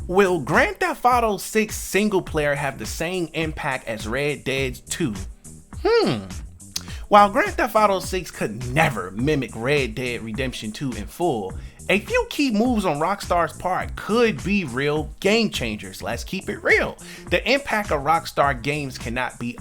Will Grand Theft Auto 6 single player have the same impact as Red Dead 2? While Grand Theft Auto 6 could never mimic Red Dead Redemption 2 in full, a few key moves on Rockstar's part could be real game changers. Let's keep it real. The impact of Rockstar Games cannot be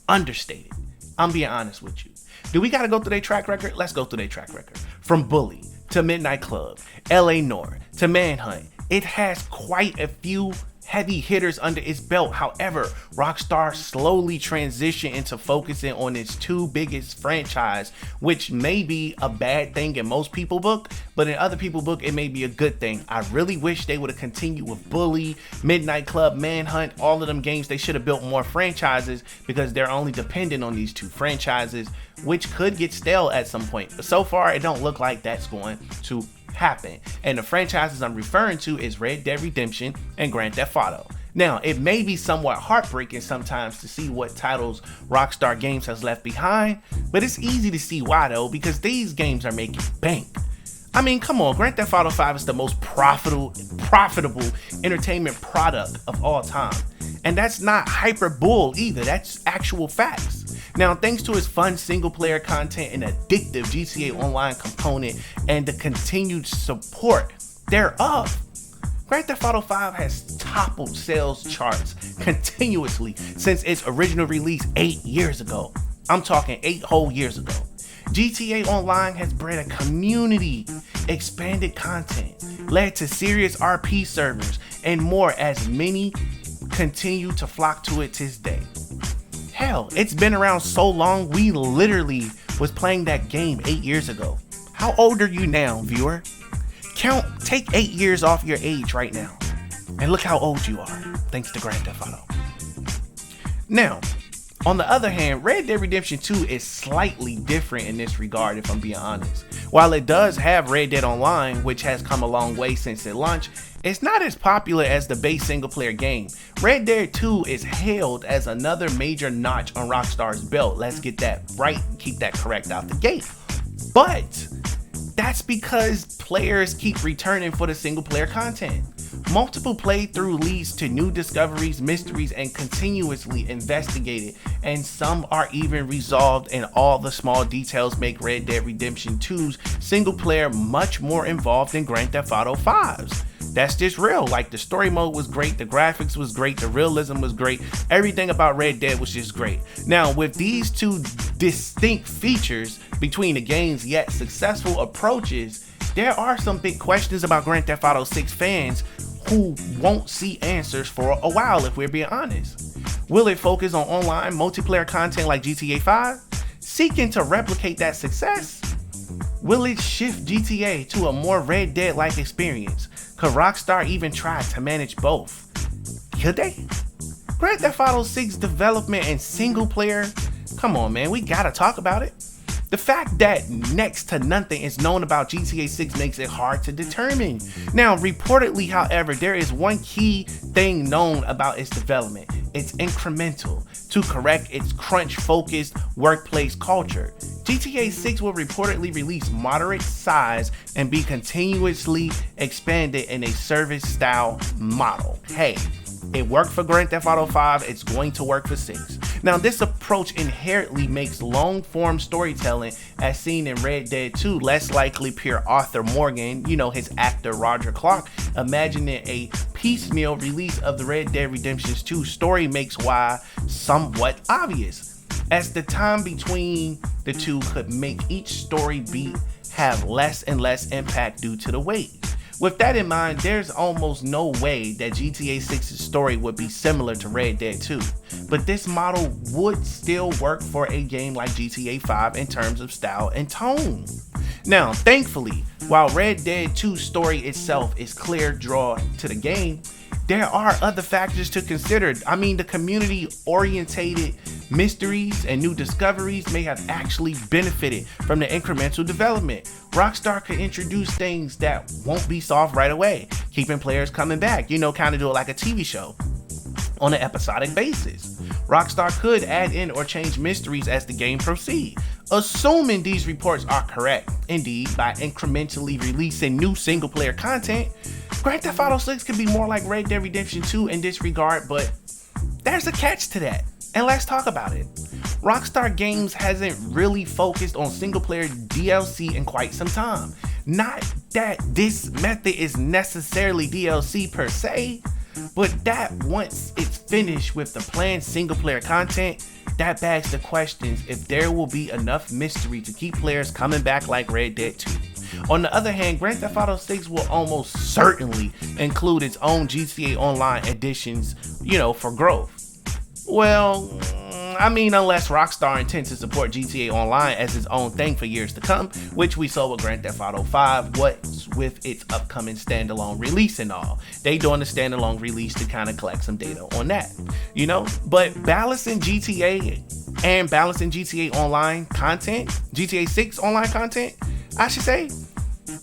understated. I'm being honest with you. Do we gotta go through their track record? Let's go through their track record. From Bully to Midnight Club, L.A. Noire to Manhunt, it has quite a few heavy hitters under its belt. However, Rockstar slowly transitioned into focusing on its two biggest franchise, which may be a bad thing in most people's book, but in other people's book, it may be a good thing. I really wish they would have continued with Bully, Midnight Club, Manhunt, all of them games. They should have built more franchises because they're only dependent on these two franchises, which could get stale at some point. But so far, it don't look like that's going to happen. And the franchises I'm referring to is Red Dead Redemption and Grand Theft Auto. Now, it may be somewhat heartbreaking sometimes to see what titles Rockstar Games has left behind, but it's easy to see why though, because these games are making bank. I mean, come on, Grand Theft Auto 5 is the most profitable entertainment product of all time. And that's not hyperbole either, that's actual facts. Now, thanks to its fun single-player content and addictive GTA Online component and the continued support thereof, Grand Theft Auto 5 has toppled sales charts continuously since its original release 8 years ago. I'm talking 8 whole years ago. GTA Online has bred a community, expanded content, led to serious RP servers, and more as many continue to flock to it to this day. Hell, it's been around so long, we literally was playing that game 8 years ago. How old are you now, viewer? Take 8 years off your age right now, and look how old you are, thanks to Grand Theft Auto. Now, on the other hand, Red Dead Redemption 2 is slightly different in this regard, if I'm being honest. While it does have Red Dead Online, which has come a long way since it launched, it's not as popular as the base single player game. Red Dead 2 is hailed as another major notch on Rockstar's belt. Let's get that right and keep that correct out the gate. But that's because players keep returning for the single player content. Multiple playthrough leads to new discoveries, mysteries, and continuously investigated, and some are even resolved, and all the small details make Red Dead Redemption 2's single player much more involved than Grand Theft Auto 5's. That's just real. Like, the story mode was great, the graphics was great, the realism was great, everything about Red Dead was just great. Now, with these two distinct features between the game's yet successful approaches, there are some big questions about Grand Theft Auto 6 fans who won't see answers for a while, if we're being honest. Will it focus on online multiplayer content like GTA 5, seeking to replicate that success? Will it shift GTA to a more Red Dead-like experience? Could Rockstar even try to manage both? Could they? Grand Theft Auto 6 development and single player? Come on, man, we gotta talk about it. The fact that next to nothing is known about GTA 6 makes it hard to determine. Now, reportedly, however, there is one key thing known about its development. It's incremental to correct its crunch-focused workplace culture. GTA 6 will reportedly release moderate size and be continuously expanded in a service-style model. Hey, it worked for Grand Theft Auto 5, it's going to work for 6. Now, this approach inherently makes long-form storytelling, as seen in Red Dead 2, less likely pure Arthur Morgan, his actor Roger Clark, imagining a piecemeal release of the Red Dead Redemption 2 story makes why somewhat obvious, as the time between the two could make each story beat have less and less impact due to the wait. With that in mind, there's almost no way that GTA 6's story would be similar to Red Dead 2, but this model would still work for a game like GTA 5 in terms of style and tone. Now, thankfully, while Red Dead 2's story itself is clear draw to the game, there are other factors to consider. I mean, the community-orientated mysteries and new discoveries may have actually benefited from the incremental development. Rockstar could introduce things that won't be solved right away, keeping players coming back, kind of do it like a TV show on an episodic basis. Rockstar could add in or change mysteries as the game proceeds, assuming these reports are correct. Indeed, by incrementally releasing new single-player content, Grand Theft Auto 6 could be more like Red Dead Redemption 2 in this regard, but there's a catch to that, and let's talk about it. Rockstar Games hasn't really focused on single player DLC in quite some time. Not that this method is necessarily DLC per se, but that once it's finished with the planned single player content, that begs the questions if there will be enough mystery to keep players coming back like Red Dead 2. On the other hand, Grand Theft Auto 6 will almost certainly include its own GTA Online editions, for growth. Well, I mean, unless Rockstar intends to support GTA Online as its own thing for years to come, which we saw with Grand Theft Auto 5, what's with its upcoming standalone release and all. They doing a standalone release to kind of collect some data on that, But balancing GTA and balancing GTA Online content, GTA 6 online content, I should say,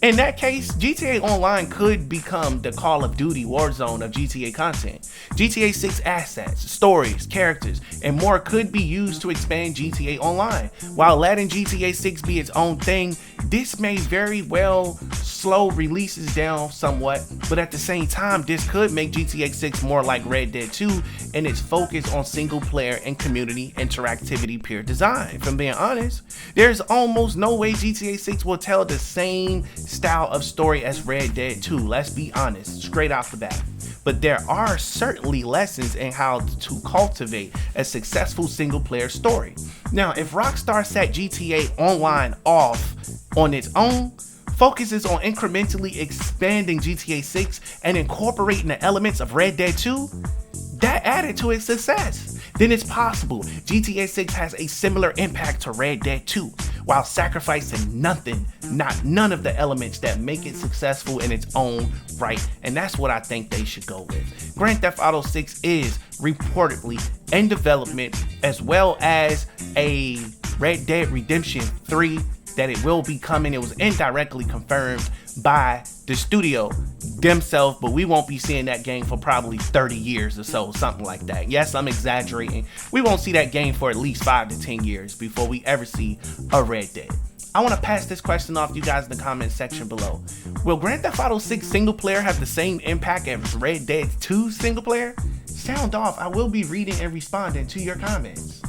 in that case, GTA Online could become the Call of Duty Warzone of GTA content. GTA 6 assets, stories, characters, and more could be used to expand GTA Online. While letting GTA 6 be its own thing, this may very well slow releases down somewhat, but at the same time, this could make GTA 6 more like Red Dead 2 in its focus on single player and community interactivity peer design. If I'm being honest, there's almost no way GTA 6 will tell the same style of story as Red Dead 2, let's be honest, straight off the bat. But there are certainly lessons in how to cultivate a successful single player story. Now, if Rockstar set GTA Online off on its own, focuses on incrementally expanding GTA 6 and incorporating the elements of Red Dead 2, that added to its success. Then it's possible GTA 6 has a similar impact to Red Dead 2, while sacrificing none of the elements that make it successful in its own right, and that's what I think they should go with. Grand Theft Auto 6 is reportedly in development, as well as a Red Dead Redemption 3 that it will be coming. It was indirectly confirmed by the studio themselves, but we won't be seeing that game for probably 30 years or so, something like that. Yes, I'm exaggerating. We won't see that game for at least 5 to 10 years before we ever see a Red Dead. I want to pass this question off to you guys in the comment section below. Will Grand Theft Auto 6 single player have the same impact as Red Dead 2 single player? Sound off. I will be reading and responding to your comments.